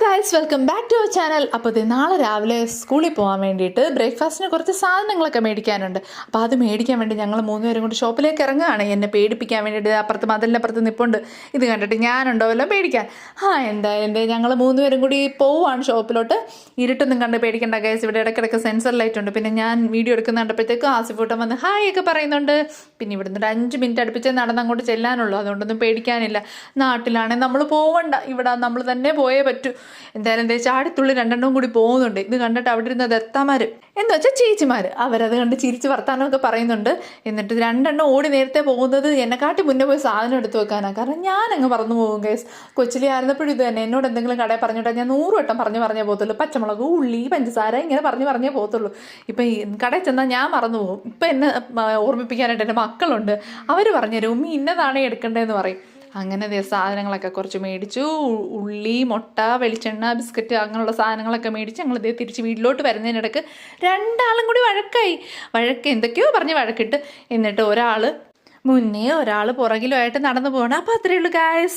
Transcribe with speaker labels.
Speaker 1: Guys, welcome back to our channel. അപ്പോൾ ഇത് നാളെ രാവിലെ സ്കൂളിൽ പോകാൻ വേണ്ടിയിട്ട് ബ്രേക്ക്ഫാസ്റ്റിന് കുറച്ച് സാധനങ്ങളൊക്കെ മേടിക്കാനുണ്ട്. അപ്പോൾ അത് മേടിക്കാൻ വേണ്ടി ഞങ്ങൾ മൂന്നുപേരും കൂടി ഷോപ്പിലേക്ക് ഇറങ്ങുകയാണ്. എന്നെ പേടിപ്പിക്കാൻ വേണ്ടിയിട്ട് അപ്പുറത്ത് മതിലിനപ്പുറത്ത് നിൽപ്പുണ്ട്. ഇത് കണ്ടിട്ട് ഞാനുണ്ടോ വല്ലതും പേടിക്കാൻ. എന്തായാലും ഞങ്ങൾ മൂന്നുപേരും കൂടി പോവുകയാണ് ഷോപ്പിലോട്ട്. ഇരുട്ടൊന്നും കണ്ട് പേടിക്കേണ്ട ഗൈസ്, ഇവിടെ ഇടയ്ക്കിടയ്ക്ക് സെൻസർ ലൈറ്റ് ഉണ്ട്. പിന്നെ ഞാൻ വീഡിയോ എടുക്കുന്ന കണ്ടപ്പോഴത്തേക്കും ആസിഫൂട്ടൻ വന്ന് ഹായ് ഒക്കെ പറയുന്നുണ്ട്. പിന്നെ ഇവിടുന്ന് ഒരു 5 മിനിറ്റ് അടുപ്പിച്ച് നടന്ന് അങ്ങോട്ട് ചെല്ലാനുള്ളൂ. അതുകൊണ്ടൊന്നും പേടിക്കാനില്ല. നാട്ടിലാണെങ്കിൽ നമ്മൾ പോവണ്ട, ഇവിടെ നമ്മൾ തന്നെ പോയേ പറ്റൂ. എന്തായാലും ചാടിത്തുള്ളി 2 കൂടി പോകുന്നുണ്ട്. ഇത് കണ്ടിട്ട് അവിടെ ഇരുന്ന ദത്താമാർ എന്ന് വെച്ചാൽ ചേച്ചിമാർ, അവരത് കണ്ട് ചിരിച്ച് വർത്താനമൊക്കെ പറയുന്നുണ്ട്. എന്നിട്ട് 2 ഓടി നേരത്തെ പോകുന്നത് എന്നെക്കാട്ടി മുന്നേ പോയി സാധനം എടുത്ത് വെക്കാനാണ്. കാരണം ഞാനങ്ങ് പറന്നു പോകും ഗൈസ്. കൊച്ചിലി ആയിരുന്നപ്പോഴും ഇത് തന്നെ. എന്നോട് എന്തെങ്കിലും കടയിൽ പറഞ്ഞിട്ടാൽ ഞാൻ 100 വട്ടം പറഞ്ഞേ പോകത്തുള്ളൂ. പച്ചമുളക്, ഉള്ളി, പഞ്ചസാര ഇങ്ങനെ പറഞ്ഞേ പോകത്തുള്ളൂ. ഇപ്പം ഈ കടയിൽ ചെന്നാൽ ഞാൻ മറന്നു പോകും. ഇപ്പം എന്നെ ഓർമ്മിപ്പിക്കാനായിട്ട് എൻ്റെ മക്കളുണ്ട്. അവർ പറഞ്ഞുതരും ഉമ്മി ഇന്നതാണ് എടുക്കേണ്ടതെന്ന് പറയും. അങ്ങനെ സാധനങ്ങളൊക്കെ കുറച്ച് മേടിച്ചു. ഉള്ളി, മുട്ട, വെളിച്ചെണ്ണ, ബിസ്ക്കറ്റ് അങ്ങനെയുള്ള സാധനങ്ങളൊക്കെ മേടിച്ച് ഞങ്ങൾ തിരിച്ച് വീട്ടിലോട്ട് വരുന്നതിനിടയ്ക്ക് 2 കൂടി വഴക്ക് എന്തൊക്കെയോ പറഞ്ഞ് വഴക്കിട്ട്. എന്നിട്ട് ഒരാൾ മുന്നേ ഒരാൾ പുറകിലുമായിട്ട് നടന്നു പോകണം. അപ്പോൾ അത്രയേ ഉള്ളൂ ഗായ്സ്.